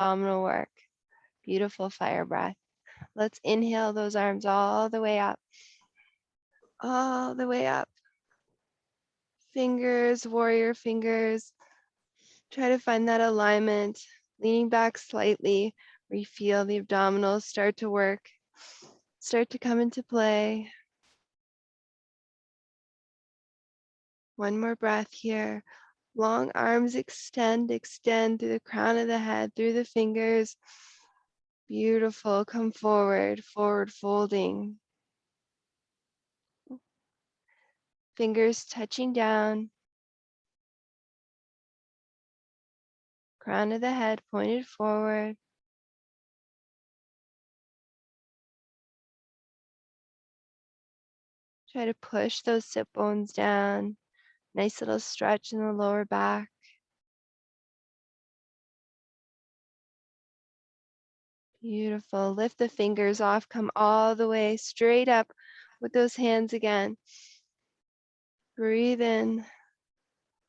Abdominal work. Beautiful fire breath. Let's inhale those arms all the way up. All the way up. Fingers, warrior fingers. Try to find that alignment. Leaning back slightly where you feel the abdominals start to work, start to come into play. One more breath here. Long arms extend, extend through the crown of the head, through the fingers. Beautiful. Come forward, forward folding. Fingers touching down. Crown of the head pointed forward. Try to push those sit bones down. Nice little stretch in the lower back. Beautiful. Lift the fingers off. Come all the way straight up with those hands again. Breathe in.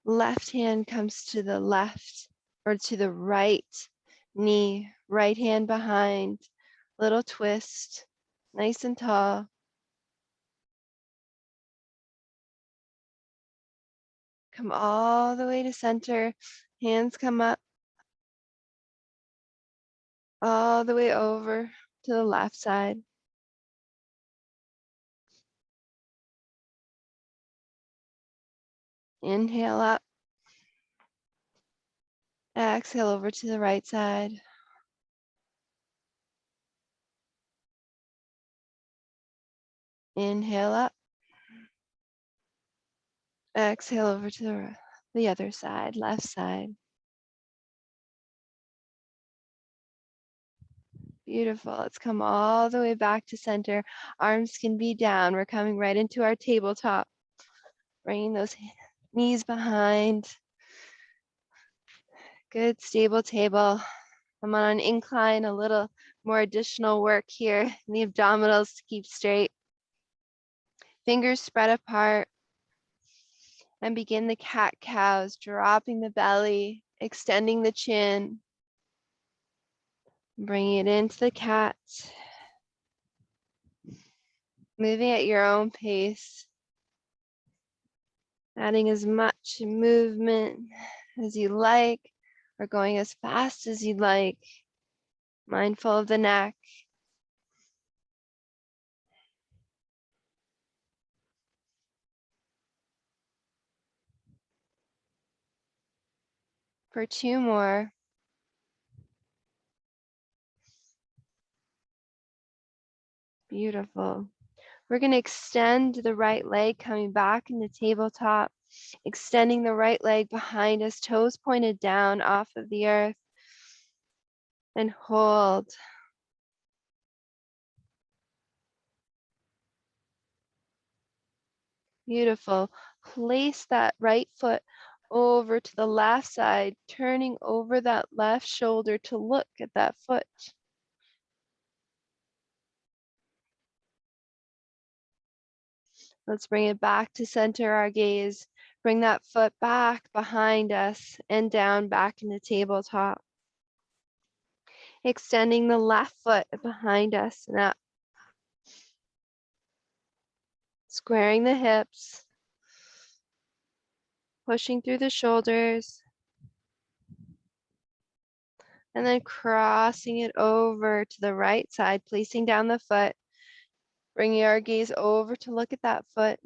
Left hand comes to the left or to the right knee. Right hand behind. Little twist. Nice and tall. Come all the way to center. Hands come up. All the way over to the left side. Inhale up. Exhale over to the right side. Inhale up. Exhale over to the other side, left side. Beautiful. Let's come all the way back to center. Arms can be down. We're coming right into our tabletop. Bringing those knees behind. Good, stable table. I'm on an incline, a little more additional work here in the abdominals to keep straight. Fingers spread apart. And begin the cat-cows, dropping the belly, extending the chin. Bringing it into the cat. Moving at your own pace. Adding as much movement as you like, or going as fast as you like. Mindful of the neck. For 2 more. Beautiful. We're going to extend the right leg, coming back in the tabletop, extending the right leg behind us, toes pointed down off of the earth, and hold. Beautiful. Place that right foot over to the left side, turning over that left shoulder to look at that foot. Let's bring it back to center our gaze. Bring that foot back behind us and down back in the tabletop. Extending the left foot behind us and up. Squaring the hips. Pushing through the shoulders. And then crossing it over to the right side, placing down the foot. Bringing our gaze over to look at that foot.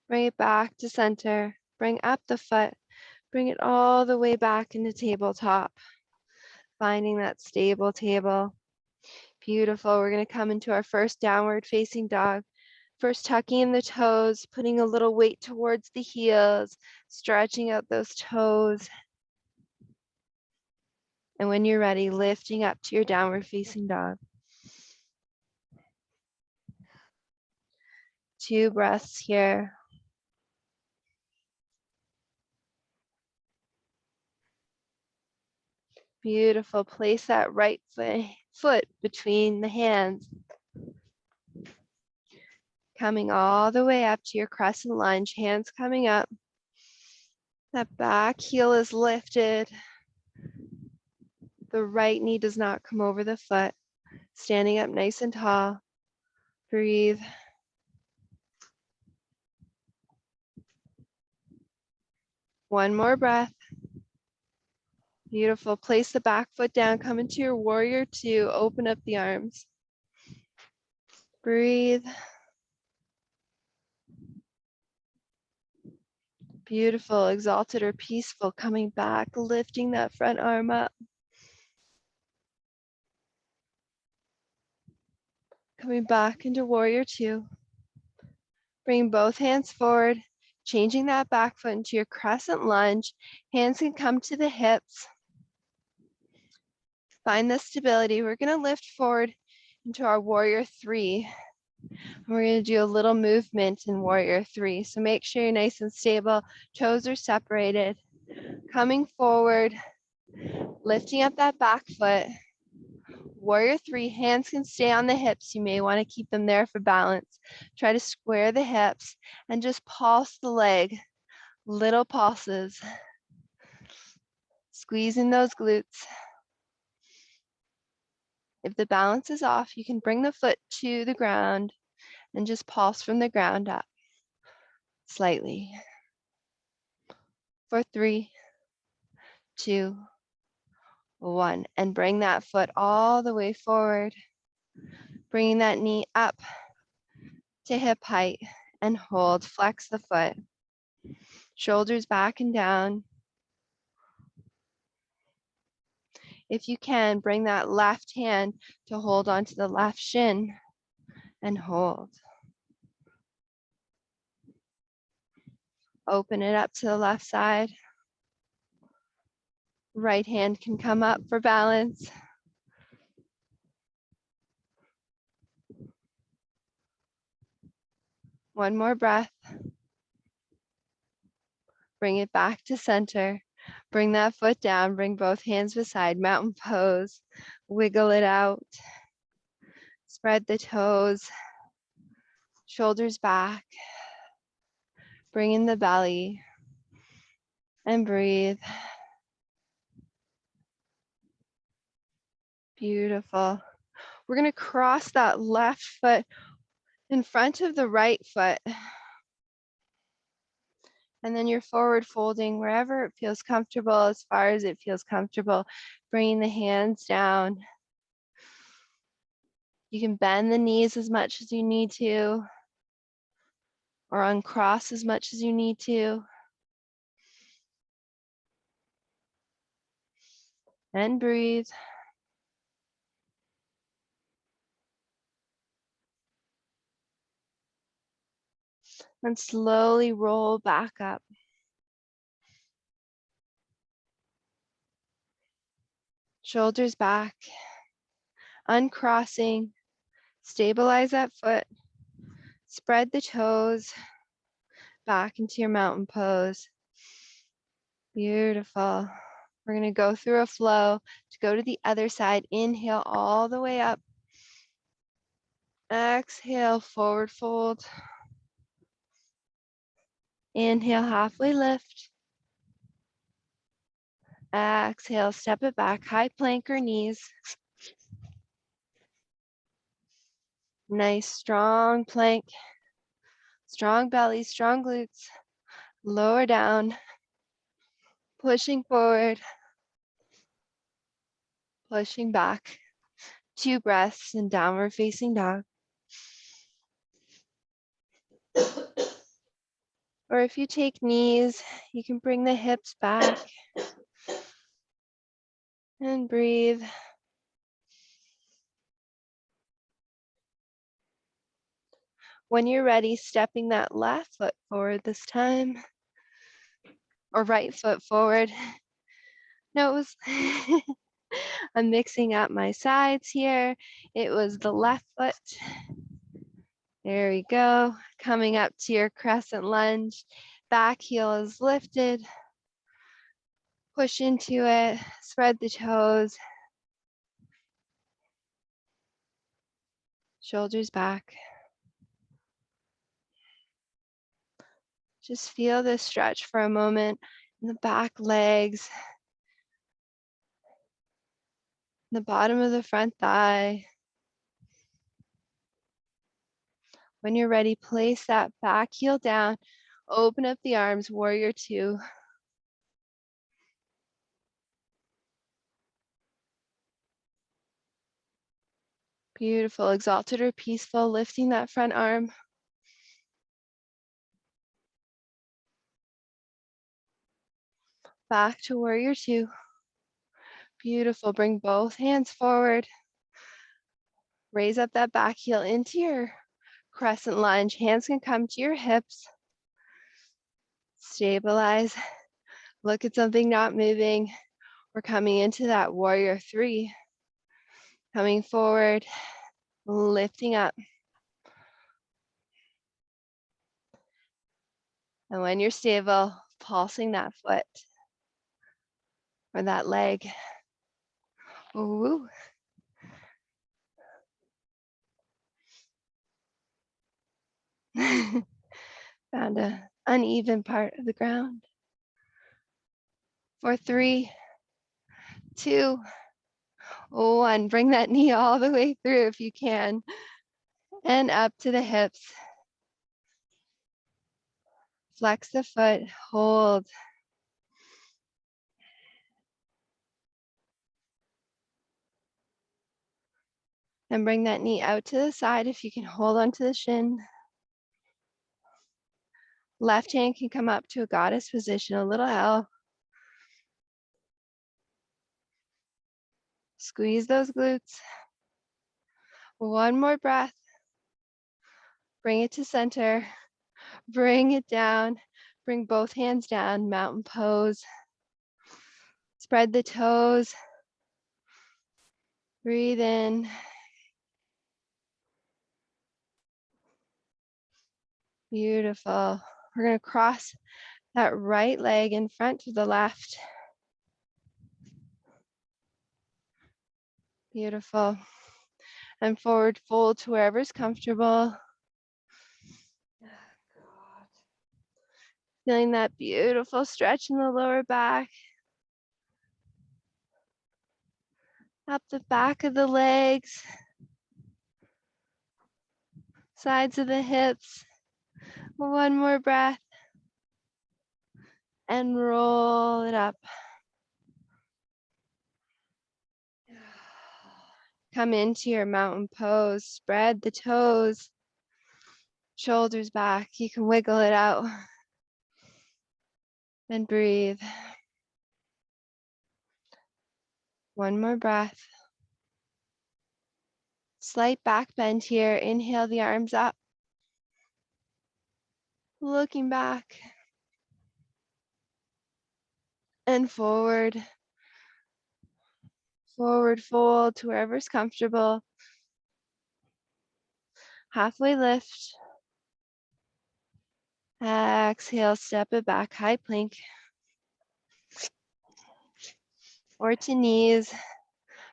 Bring it back to center. Bring up the foot. Bring it all the way back into tabletop. Finding that stable table. Beautiful. We're going to come into our first downward facing dog. First tucking in the toes, putting a little weight towards the heels, stretching out those toes. And when you're ready, lifting up to your downward facing dog. 2 breaths here. Beautiful. Place that right foot between the hands. Coming all the way up to your crescent lunge, hands coming up. That back heel is lifted. The right knee does not come over the foot. Standing up nice and tall. Breathe. One more breath. Beautiful. Place the back foot down. Come into your warrior two. Open up the arms. Breathe. Beautiful. Exalted or peaceful. Coming back. Lifting that front arm up. Coming back into warrior two. Bring both hands forward. Changing that back foot into your crescent lunge. Hands can come to the hips. Find the stability. We're going to lift forward into our warrior three. We're going to do a little movement in warrior three. So make sure you're nice and stable. Toes are separated. Coming forward, lifting up that back foot. Warrior three, hands can stay on the hips. You may want to keep them there for balance. Try to square the hips and just pulse the leg. Little pulses. Squeezing those glutes. If the balance is off, you can bring the foot to the ground and just pulse from the ground up slightly. For 3, 2, 1. And bring that foot all the way forward. Bringing that knee up to hip height and hold. Flex the foot. Shoulders back and down. If you can, bring that left hand to hold onto the left shin and hold. Open it up to the left side. Right hand can come up for balance. One more breath. Bring it back to center. Bring that foot down. Bring both hands beside mountain pose. Wiggle it out. Spread the toes. Shoulders back. Bring in the belly. And breathe. Beautiful. We're going to cross that left foot in front of the right foot. And then you're forward folding wherever it feels comfortable, as far as it feels comfortable. Bringing the hands down. You can bend the knees as much as you need to, or uncross as much as you need to. And breathe. And slowly roll back up. Shoulders back. Uncrossing. Stabilize that foot. Spread the toes back into your mountain pose. Beautiful. We're going to go through a flow to go to the other side. Inhale all the way up. Exhale, forward fold. Inhale, halfway lift. Exhale, step it back, high plank or knees. Nice, strong plank. Strong belly, strong glutes. Lower down. Pushing forward. Pushing back. 2 breaths in downward facing dog. Or if you take knees, you can bring the hips back. And breathe. When you're ready, stepping that left foot forward this time. Or right foot forward. No, it was, I'm mixing up my sides here. It was the left foot. There we go. Coming up to your crescent lunge. Back heel is lifted. Push into it. Spread the toes. Shoulders back. Just feel this stretch for a moment in the back legs, the bottom of the front thigh. When you're ready, place that back heel down, open up the arms, warrior two. Beautiful, exalted or peaceful, lifting that front arm. Back to warrior two. Beautiful, bring both hands forward. Raise up that back heel into your crescent lunge. Hands can come to your hips. Stabilize. Look at something not moving. We're coming into that warrior three. Coming forward, lifting up. And when you're stable, pulsing that foot or that leg. Ooh. Found an uneven part of the ground. For 3, 2, 1. Bring that knee all the way through if you can. And up to the hips. Flex the foot, hold. And bring that knee out to the side if you can hold onto the shin. Left hand can come up to a goddess position, a little L. Squeeze those glutes. One more breath. Bring it to center. Bring it down. Bring both hands down, mountain pose. Spread the toes. Breathe in. Beautiful. We're going to cross that right leg in front to the left. Beautiful. And forward fold to wherever's comfortable. Feeling that beautiful stretch in the lower back. Up the back of the legs. Sides of the hips. One more breath. And roll it up. Come into your mountain pose. Spread the toes. Shoulders back. You can wiggle it out. And breathe. One more breath. Slight back bend here. Inhale the arms up. Looking back. And forward. Forward fold to wherever's comfortable. Halfway lift. Exhale, step it back, high plank. Or to knees.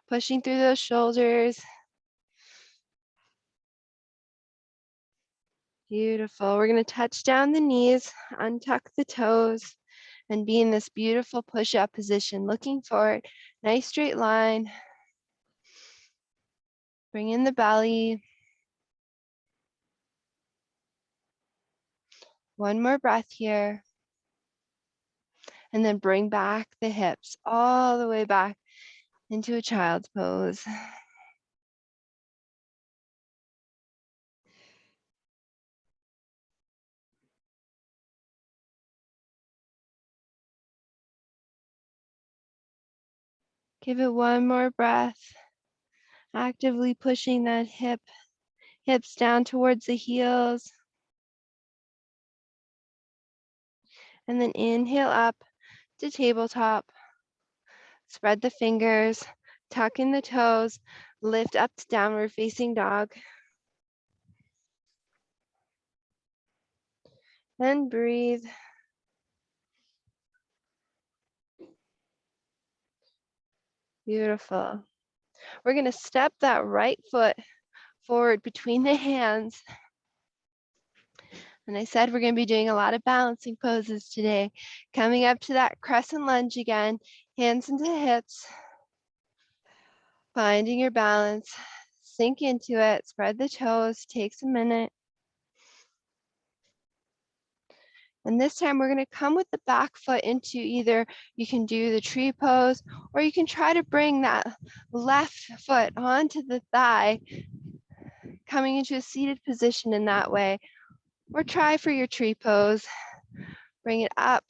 Pushing through those shoulders. Beautiful. We're going to touch down the knees, untuck the toes, and be in this beautiful push-up position, looking forward. Nice straight line. Bring in the belly. One more breath here. And then bring back the hips all the way back into a child's pose. Give it one more breath. Actively pushing that hips down towards the heels. And then inhale up to tabletop. Spread the fingers, tuck in the toes, lift up to downward facing dog. And breathe. Beautiful. We're going to step that right foot forward between the hands And I said we're going to be doing a lot of balancing poses today. Coming up to that crescent lunge again, hands into hips, finding your balance, sink into it, spread the toes, takes a minute. And this time we're going to come with the back foot into either you can do the tree pose or you can try to bring that left foot onto the thigh, coming into a seated position in that way. Or try for your tree pose. Bring it up.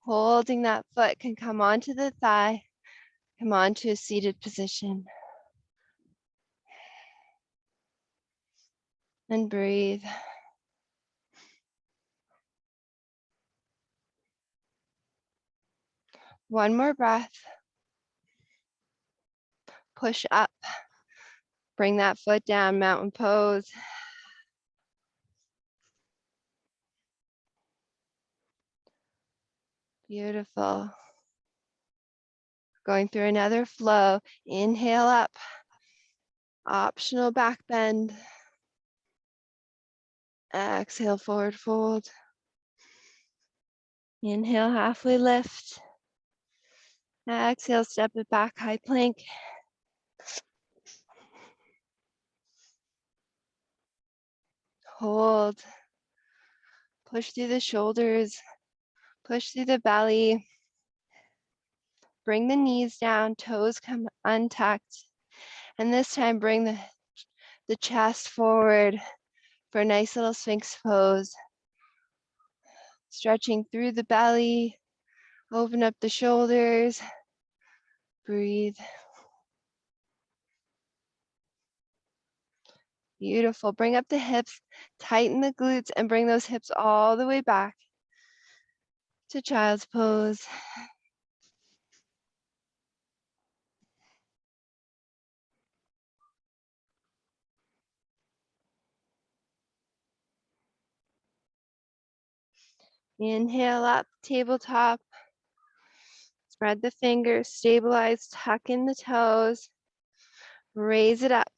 Holding that foot can come onto the thigh, come onto a seated position. And breathe. One more breath. Push up. Bring that foot down, mountain pose. Beautiful. Going through another flow. Inhale up. Optional back bend. Exhale, forward fold. Inhale, halfway lift. Exhale, step it back, high plank. Hold. Push through the shoulders. Push through the belly. Bring the knees down, toes come untucked. And this time bring the chest forward for a nice little Sphinx pose. Stretching through the belly, open up the shoulders, breathe. Beautiful. Bring up the hips, tighten the glutes, and bring those hips all the way back to child's pose. Inhale up, tabletop. Spread the fingers, stabilize, tuck in the toes. Raise it up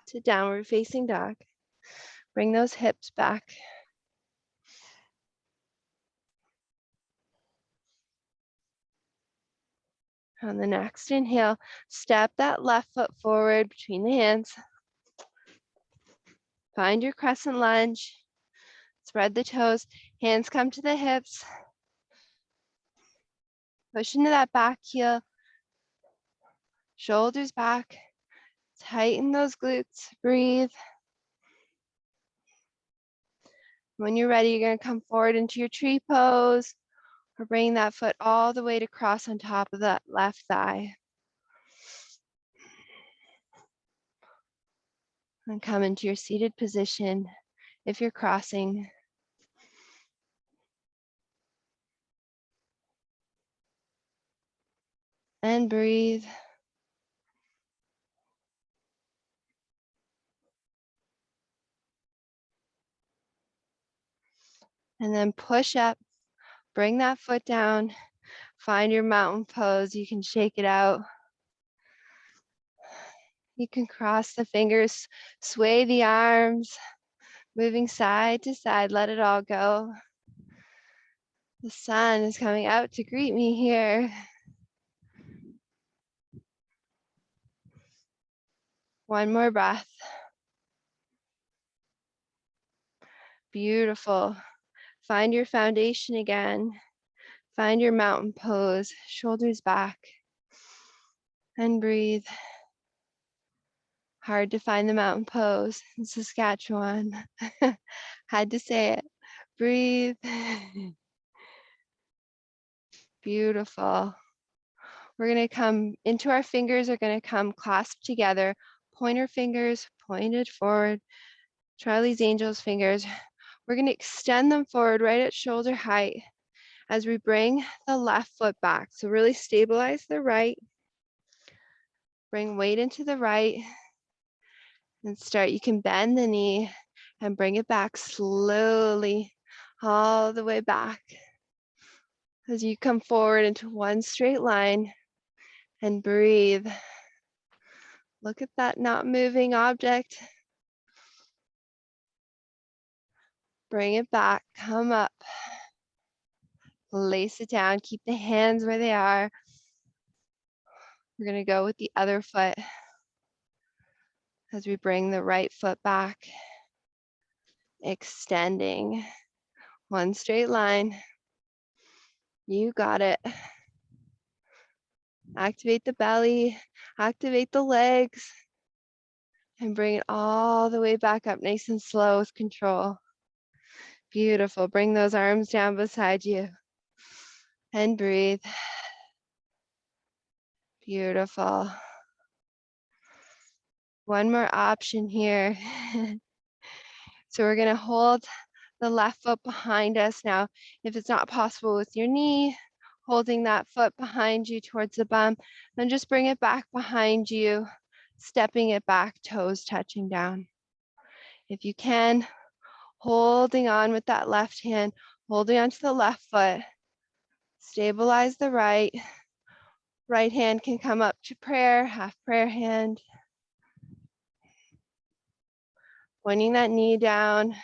to downward facing dog. Bring those hips back. On the next inhale, step that left foot forward between the hands. Find your crescent lunge. Spread the toes. Hands come to the hips. Push into that back heel. Shoulders back. Tighten those glutes. Breathe. When you're ready, you're going to come forward into your tree pose or bring that foot all the way to cross on top of that left thigh. And come into your seated position if you're crossing. And breathe. And then push up. Bring that foot down. Find your mountain pose. You can shake it out. You can cross the fingers, sway the arms, moving side to side. Let it all go. The sun is coming out to greet me here. One more breath. Beautiful. Find your foundation again. Find your mountain pose, shoulders back, and breathe. Hard to find the mountain pose in Saskatchewan. Had to say it. Breathe. Beautiful. We're going to come into our fingers, are going to come clasped together. Pointer fingers pointed forward. Charlie's Angels fingers. We're going to extend them forward right at shoulder height as we bring the left foot back. So really stabilize the right. Bring weight into the right and start. You can bend the knee and bring it back slowly all the way back as you come forward into one straight line and breathe. Look at that not moving object. Bring it back, come up. Place it down, keep the hands where they are. We're gonna go with the other foot as we bring the right foot back, extending one straight line. You got it. Activate the belly, activate the legs, and bring it all the way back up, nice and slow with control. Beautiful. Bring those arms down beside you and breathe. Beautiful. One more option here. So we're going to hold the left foot behind us. Now, if it's not possible with your knee, holding that foot behind you towards the bum, then just bring it back behind you, stepping it back, toes touching down. If you can, holding on with that left hand, holding onto the left foot, stabilize the right. Right hand can come up to prayer, half prayer hand. Pointing that knee down.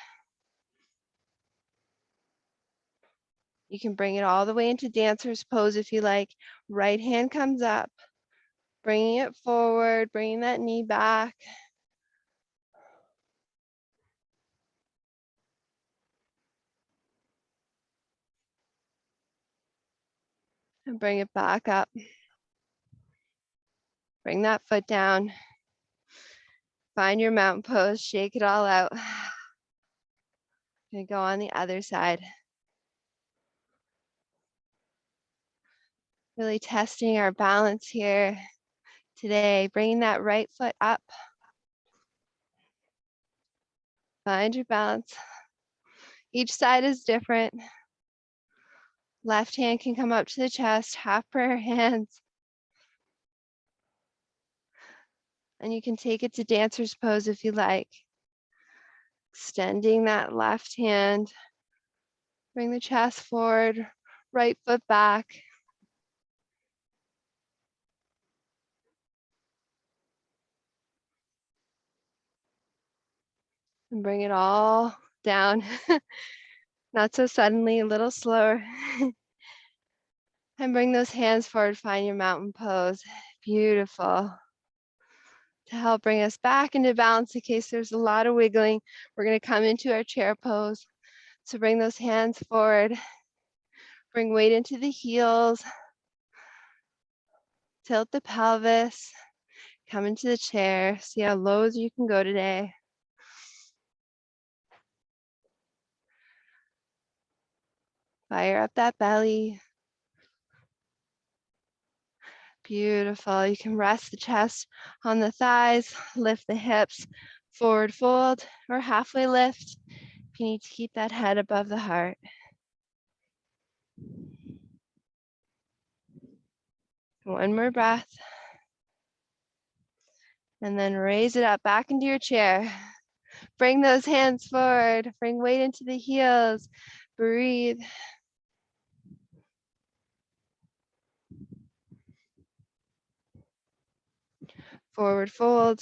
You can bring it all the way into dancer's pose if you like. Right hand comes up, bringing it forward, bringing that knee back. And bring it back up. Bring that foot down. Find your mountain pose, shake it all out. Gonna go on the other side. Really testing our balance here today. Bringing that right foot up. Find your balance. Each side is different. Left hand can come up to the chest, half prayer hands. And you can take it to dancer's pose if you like. Extending that left hand. Bring the chest forward, right foot back. And bring it all down. Not so suddenly, a little slower. And bring those hands forward, find your mountain pose. Beautiful. To help bring us back into balance in case there's a lot of wiggling, we're going to come into our chair pose. So bring those hands forward. Bring weight into the heels. Tilt the pelvis. Come into the chair. See how low as you can go today. Fire up that belly. Beautiful. You can rest the chest on the thighs, lift the hips, forward fold or halfway lift. If you need to keep that head above the heart. One more breath. And then raise it up back into your chair. Bring those hands forward. Bring weight into the heels. Breathe. Forward fold.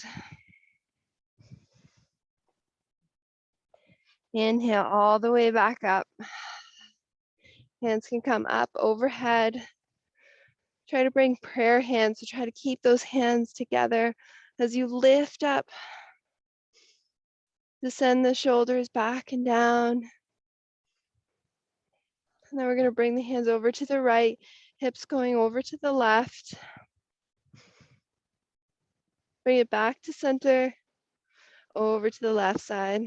Inhale all the way back up. Hands can come up overhead. Try to bring prayer hands, so try to keep those hands together as you lift up. Descend the shoulders back and down. And then we're going to bring the hands over to the right, hips going over to the left. Bring it back to center, over to the left side.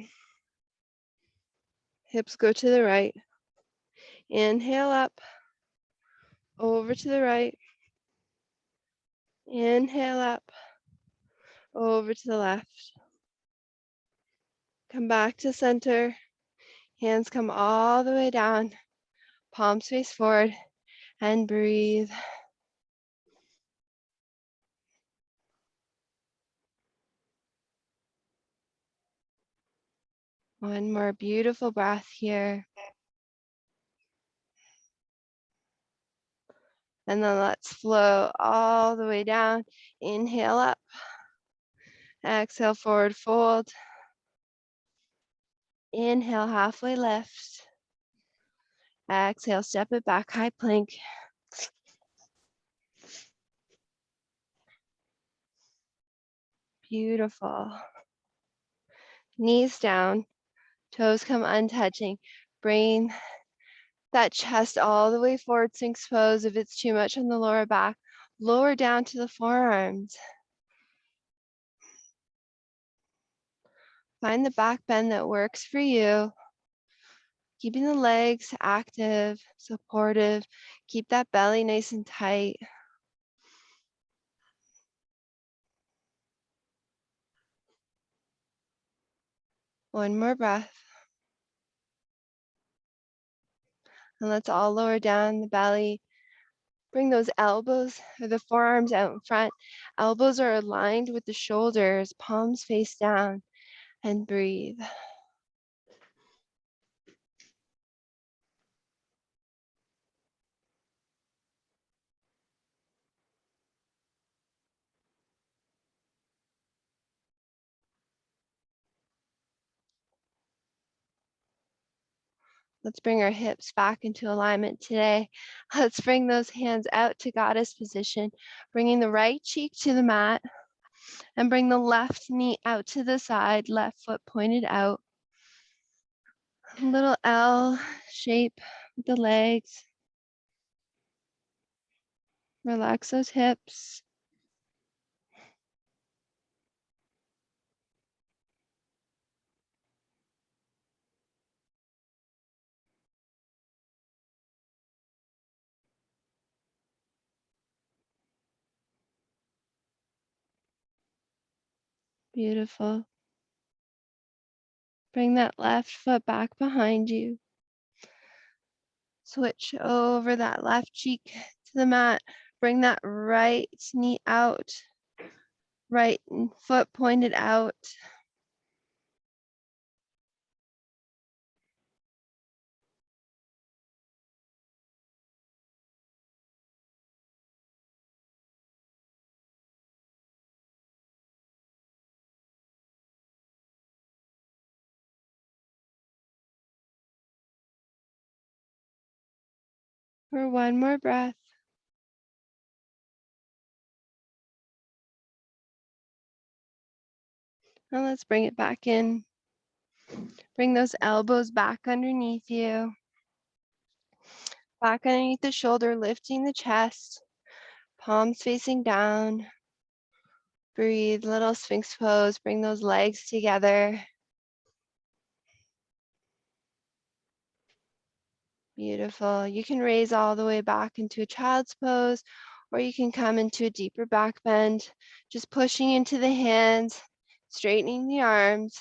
Hips go to the right. Inhale up, over to the right. Inhale up, over to the left. Come back to center. Hands come all the way down. Palms face forward and breathe. One more beautiful breath here. And then let's flow all the way down. Inhale up. Exhale, forward fold. Inhale, halfway lift. Exhale, step it back, high plank. Beautiful. Knees down, toes come untouching. Bring that chest all the way forward, Sphinx pose. If it's too much on the lower back, lower down to the forearms. Find the back bend that works for you. Keeping the legs active, supportive. Keep that belly nice and tight. One more breath. And let's all lower down the belly. Bring those elbows or the forearms out in front. Elbows are aligned with the shoulders, palms face down, and breathe. Let's bring our hips back into alignment today. Let's bring those hands out to goddess position, bringing the right cheek to the mat, and bring the left knee out to the side, left foot pointed out. A little L shape with the legs. Relax those hips. Beautiful. Bring that left foot back behind you. Switch over that left cheek to the mat. Bring that right knee out. Right foot pointed out. For one more breath. And let's bring it back in. Bring those elbows back underneath you. Back underneath the shoulder, lifting the chest. Palms facing down. Breathe, little Sphinx pose. Bring those legs together. Beautiful. You can raise all the way back into a child's pose, or you can come into a deeper back bend, just pushing into the hands, straightening the arms.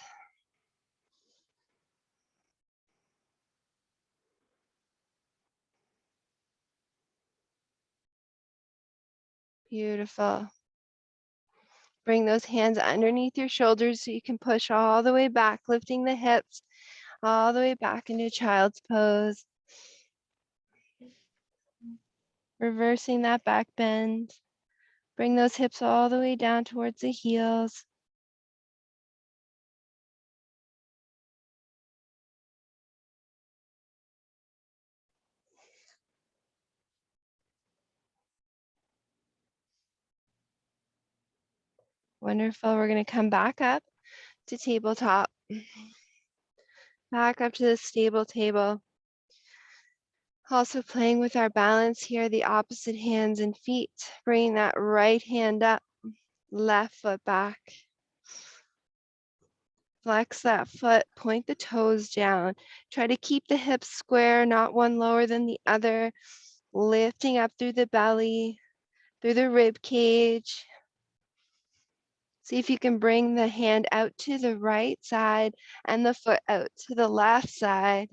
Beautiful. Bring those hands underneath your shoulders so you can push all the way back, lifting the hips all the way back into child's pose. Reversing that back bend. Bring those hips all the way down towards the heels. Wonderful. We're going to come back up to tabletop. Back up to the stable table. Also playing with our balance here, the opposite hands and feet. Bringing that right hand up, left foot back. Flex that foot, point the toes down. Try to keep the hips square, not one lower than the other. Lifting up through the belly, through the rib cage. See if you can bring the hand out to the right side and the foot out to the left side.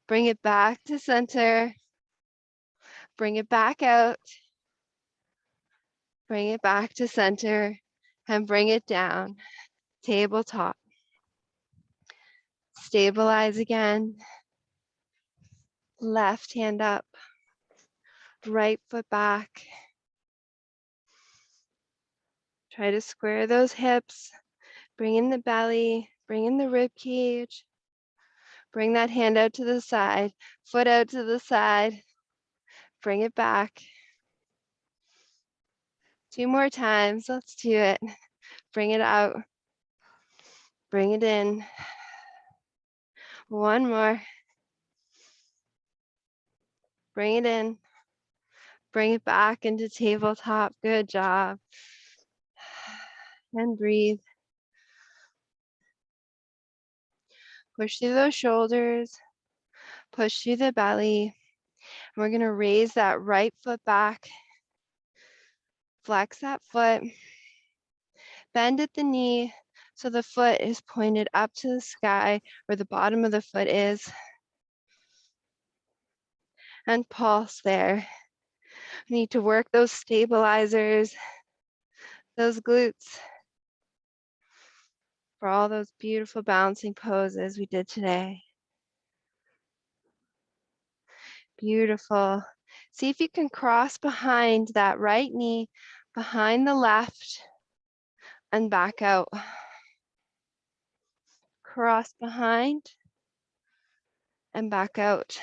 Bring it back to center. Bring it back out. Bring it back to center and bring it down. Tabletop. Stabilize again. Left hand up. Right foot back. Try to square those hips. Bring in the belly. Bring in the rib cage. Bring that hand out to the side, foot out to the side. Bring it back. 2 more times. Let's do it. Bring it out. Bring it in. 1 more. Bring it in. Bring it back into tabletop. Good job. And breathe. Push through those shoulders. Push through the belly. And we're going to raise that right foot back. Flex that foot. Bend at the knee so the foot is pointed up to the sky where the bottom of the foot is. And pulse there. We need to work those stabilizers, those glutes, for all those beautiful balancing poses we did today. Beautiful. See if you can cross behind that right knee, behind the left, and back out. Cross behind and back out.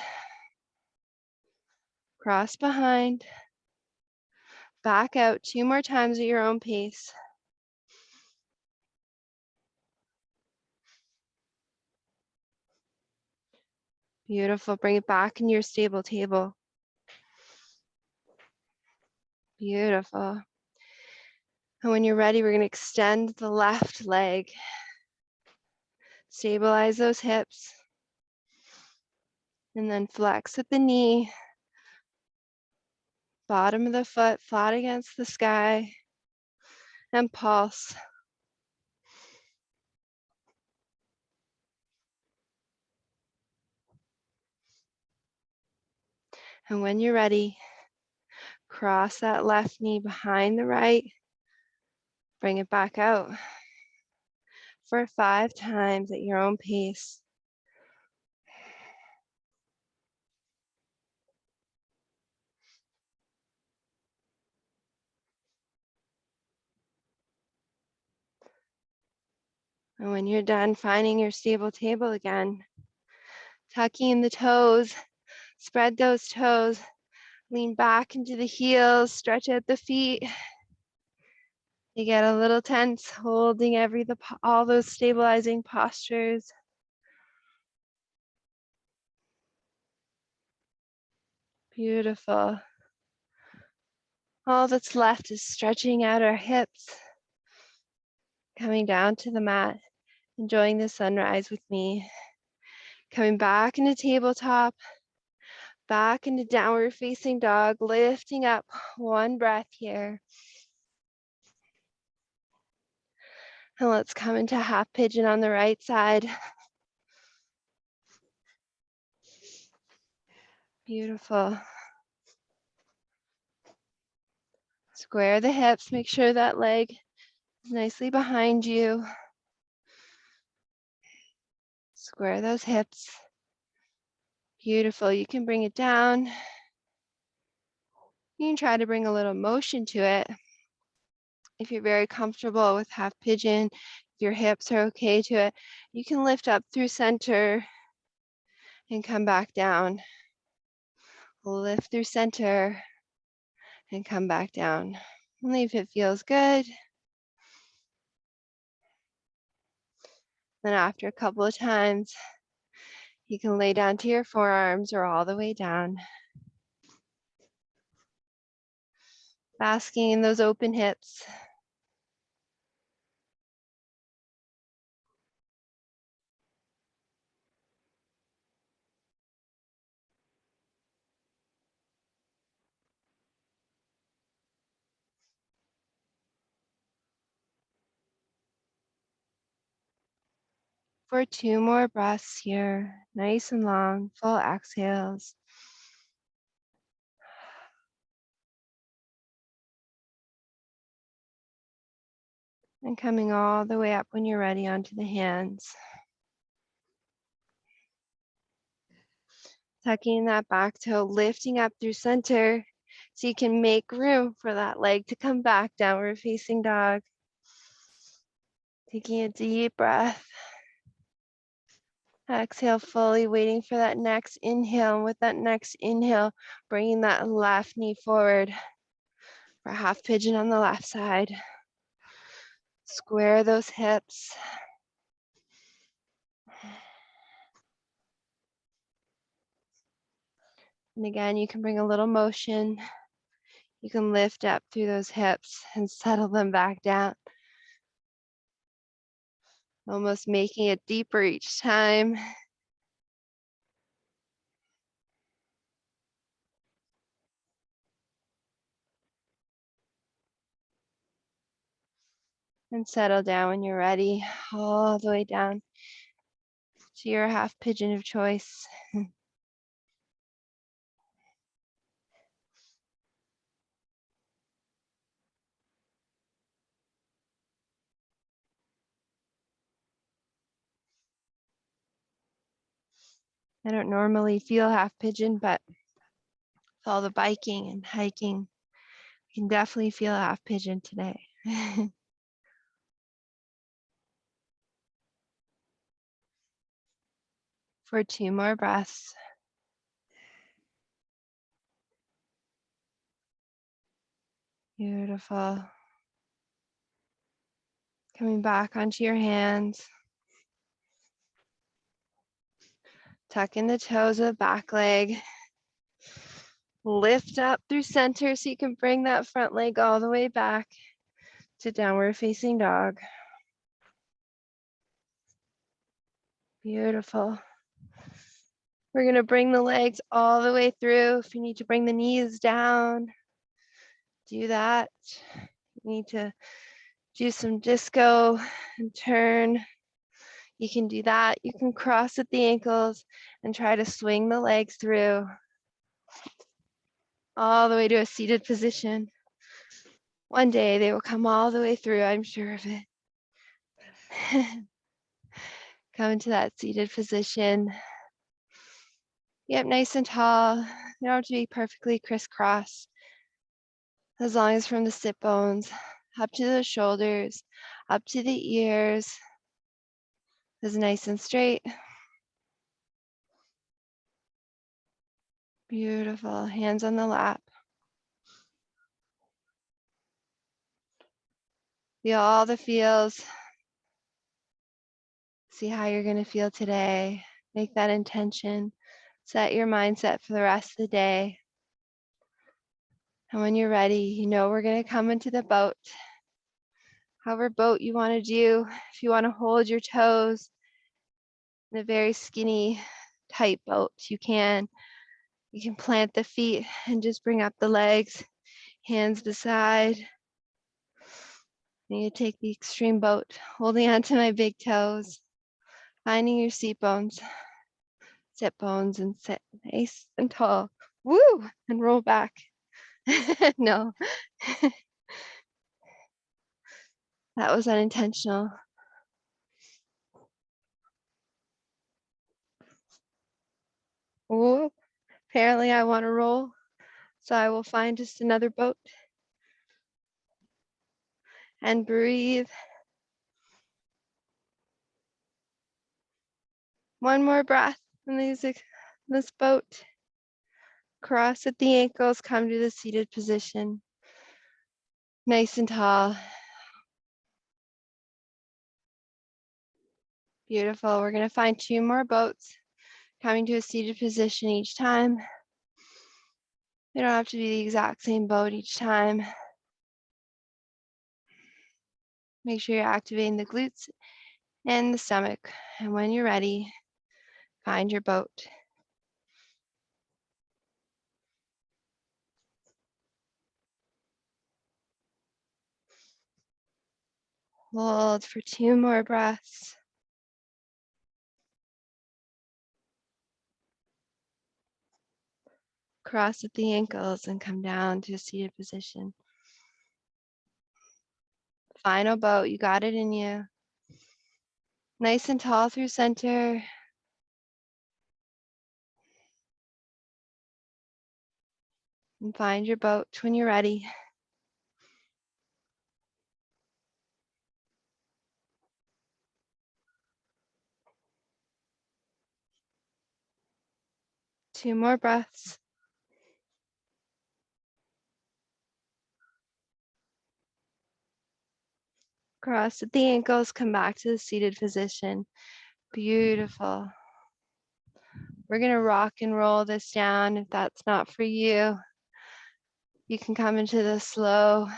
Cross behind, back out 2 more times at your own pace. Beautiful. Bring it back in your stable table. Beautiful. And when you're ready, we're going to extend the left leg. Stabilize those hips. And then flex at the knee. Bottom of the foot flat against the sky. And pulse. And when you're ready, cross that left knee behind the right. Bring it back out for 5 times at your own pace. And when you're done finding your stable table again, tucking in the toes, spread those toes, lean back into the heels, stretch out the feet. You get a little tense, holding all those stabilizing postures. Beautiful. All that's left is stretching out our hips, coming down to the mat, enjoying the sunrise with me. Coming back into tabletop, back into downward facing dog, lifting up 1 breath here. And let's come into half pigeon on the right side. Beautiful. Square the hips, make sure that leg is nicely behind you. Square those hips. Beautiful. You can bring it down. You can try to bring a little motion to it. If you're very comfortable with half pigeon, if your hips are okay to it, you can lift up through center and come back down. Lift through center and come back down. Only if it feels good. Then after a couple of times, you can lay down to your forearms or all the way down. Basking in those open hips. For 2 more breaths here, nice and long, full exhales. And coming all the way up when you're ready onto the hands. Tucking that back toe, lifting up through center so you can make room for that leg to come back, downward facing dog. Taking a deep breath. Exhale fully, waiting for that next inhale. And with that next inhale, bringing that left knee forward for half pigeon on the left side. Square those hips. And again, you can bring a little motion. You can lift up through those hips and settle them back down. Almost making it deeper each time. And settle down when you're ready, all the way down to your half pigeon of choice. I don't normally feel half pigeon, but with all the biking and hiking, I can definitely feel half pigeon today. For 2 more breaths. Beautiful. Coming back onto your hands. Tuck in the toes of the back leg. Lift up through center so you can bring that front leg all the way back to downward facing dog. Beautiful. We're going to bring the legs all the way through. If you need to bring the knees down, do that. You need to do some disco and turn. You can do that. You can cross at the ankles and try to swing the legs through all the way to a seated position. One day they will come all the way through, I'm sure of it. Come into that seated position. Get nice and tall. You don't have to be perfectly crisscross. As long as from the sit bones up to the shoulders, up to the ears is nice and straight. Beautiful. Hands on the lap. Feel all the feels. See how you're going to feel today. Make that intention. Set your mindset for the rest of the day. And when you're ready, you know we're going to come into the boat. However boat you want to do. If you want to hold your toes in a very skinny, tight boat, you can. You can plant the feet and just bring up the legs, hands beside. And you take the extreme boat, holding onto my big toes, finding your seat bones, sit bones, and sit nice and tall. Woo! And roll back. No, that was unintentional. Ooh, apparently I want to roll, so I will find just another boat and breathe. One more breath in this boat. Cross at the ankles, come to the seated position. Nice and tall. Beautiful. We're going to find 2 more boats, coming to a seated position each time. They don't have to be the exact same boat each time. Make sure you're activating the glutes and the stomach. And when you're ready, find your boat. Hold for 2 more breaths. Cross at the ankles and come down to a seated position. Final boat, you got it in you. Nice and tall through center. And find your boat when you're ready. 2 more breaths. Cross at the ankles, come back to the seated position. Beautiful. We're gonna rock and roll this down. If that's not for you, you can come into the slow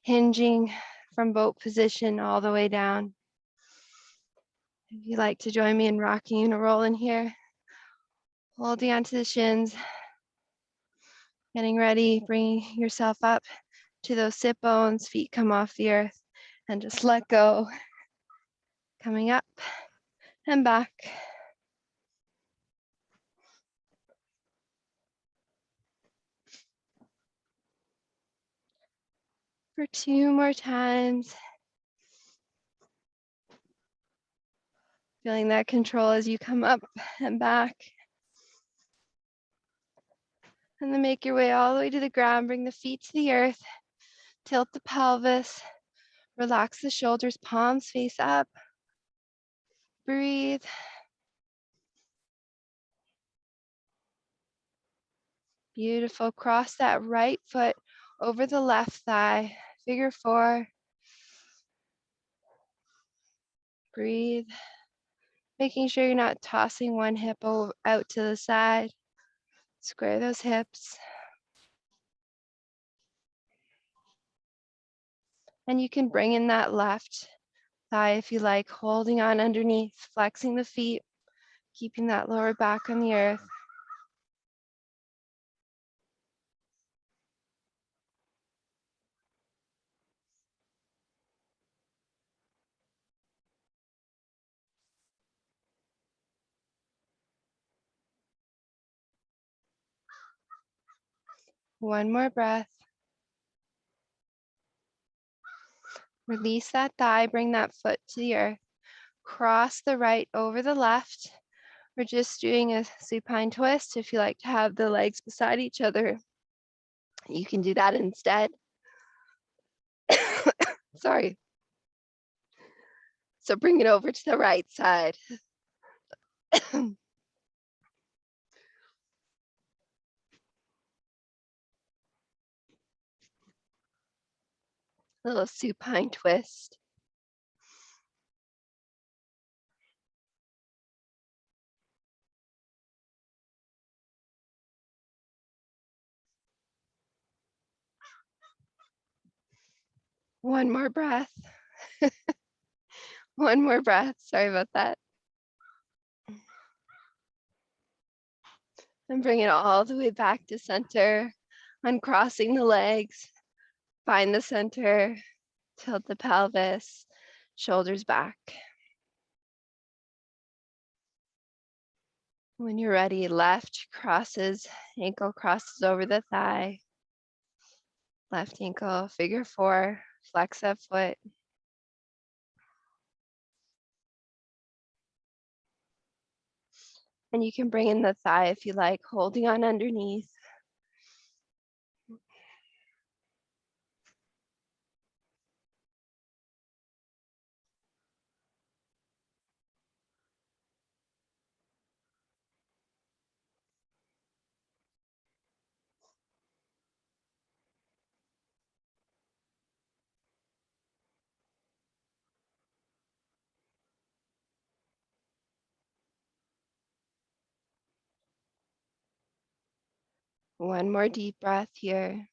hinging from boat position all the way down. If you'd like to join me in rocking and rolling here, holding onto the shins, getting ready, bringing yourself up to those sit bones, feet come off the earth, and just let go. Coming up and back. For 2 more times. Feeling that control as you come up and back. And then make your way all the way to the ground. Bring the feet to the earth. Tilt the pelvis. Relax the shoulders, palms face up. Breathe. Beautiful. Cross that right foot over the left thigh. Figure 4. Breathe. Making sure you're not tossing one hip out to the side. Square those hips. And you can bring in that left thigh if you like, holding on underneath, flexing the feet, keeping that lower back on the earth. One more breath. Release that thigh, bring that foot to the earth. Cross the right over the left. We're just doing a supine twist. If you like to have the legs beside each other, you can do that instead. Sorry. So bring it over to the right side. Little supine twist. One more breath. One more breath. Sorry about that. And bring it all the way back to center. Uncrossing the legs. Find the center. Tilt the pelvis. Shoulders back. When you're ready, left crosses, ankle crosses over the thigh. Left ankle, figure 4, flex that foot. And you can bring in the thigh if you like, holding on underneath. One more deep breath here.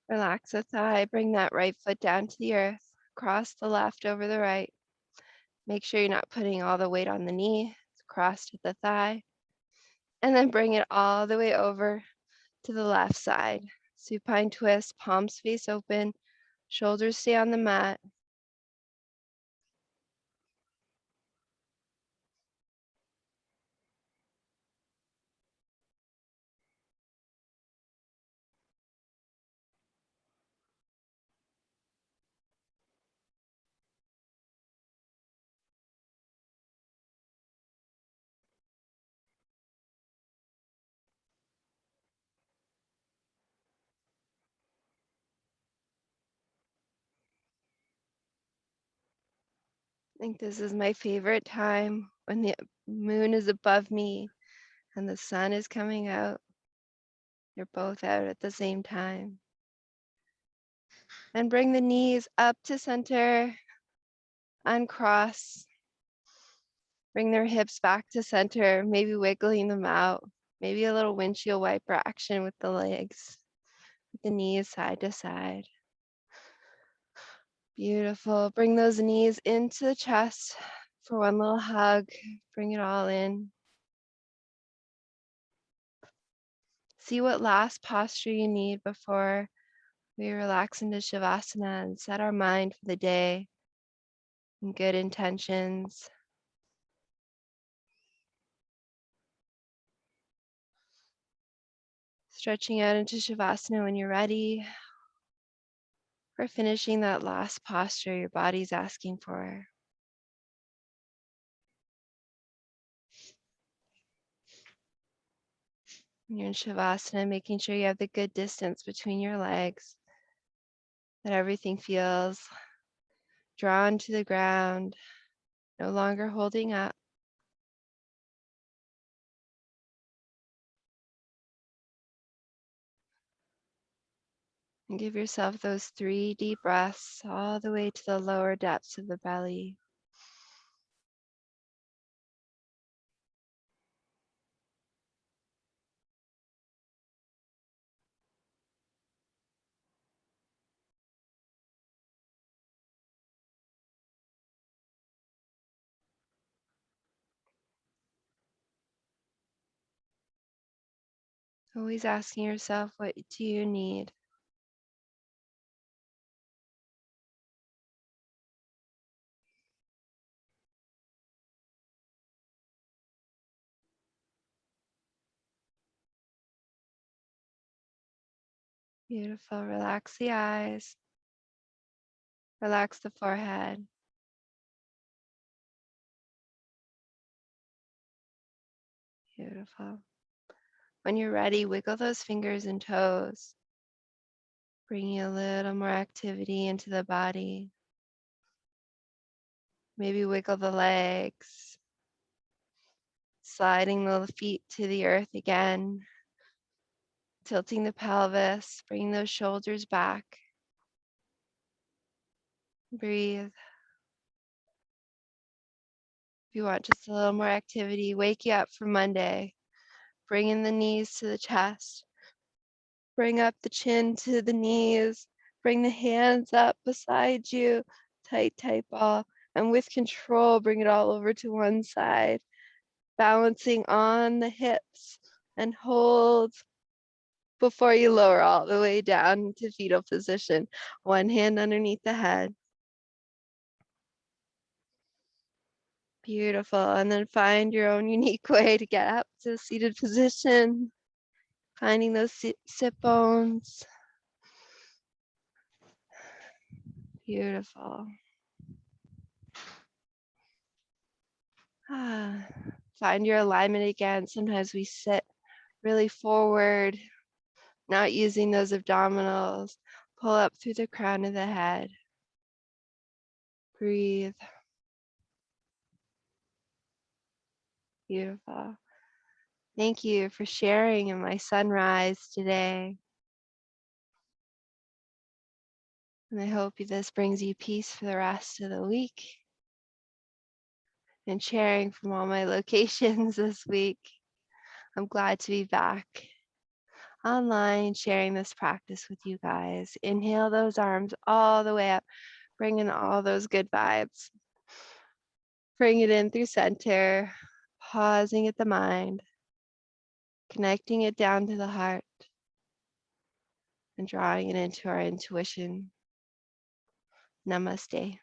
Relax the thigh, bring that right foot down to the earth. Cross the left over the right. Make sure you're not putting all the weight on the knee. It's crossed at the thigh. And then bring it all the way over to the left side. Supine twist, palms face open, shoulders stay on the mat. I think this is my favorite time when the moon is above me and the sun is coming out. You're both out at the same time. And bring the knees up to center, uncross. Bring their hips back to center, maybe wiggling them out. Maybe a little windshield wiper action with the legs, with the knees side to side. Beautiful. Bring those knees into the chest for one little hug. Bring it all in. See what last posture you need before we relax into Shavasana and set our mind for the day and good intentions. Stretching out into Shavasana when you're ready, or finishing that last posture your body's asking for. When you're in Shavasana, making sure you have the good distance between your legs, that everything feels drawn to the ground, no longer holding up. And give yourself those 3 deep breaths all the way to the lower depths of the belly. Always asking yourself, what do you need? Beautiful. Relax the eyes. Relax the forehead. Beautiful. When you're ready, wiggle those fingers and toes, bringing a little more activity into the body. Maybe wiggle the legs, sliding the feet to the earth again, tilting the pelvis, bringing those shoulders back. Breathe. If you want just a little more activity, wake you up for Monday. Bring in the knees to the chest. Bring up the chin to the knees. Bring the hands up beside you. Tight, tight ball. And with control, bring it all over to one side. Balancing on the hips and hold before you lower all the way down to fetal position. One hand underneath the head. Beautiful. And then find your own unique way to get up to seated position. Finding those sit bones. Beautiful. Find your alignment again. Sometimes we sit really forward, not using those abdominals. Pull up through the crown of the head. Breathe. Beautiful. Thank you for sharing in my sunrise today. And I hope this brings you peace for the rest of the week. And sharing from all my locations this week. I'm glad to be back online sharing this practice with you guys. Inhale those arms all the way up, bring in all those good vibes. Bring it in through center, pausing at the mind, connecting it down to the heart, and drawing it into our intuition. Namaste.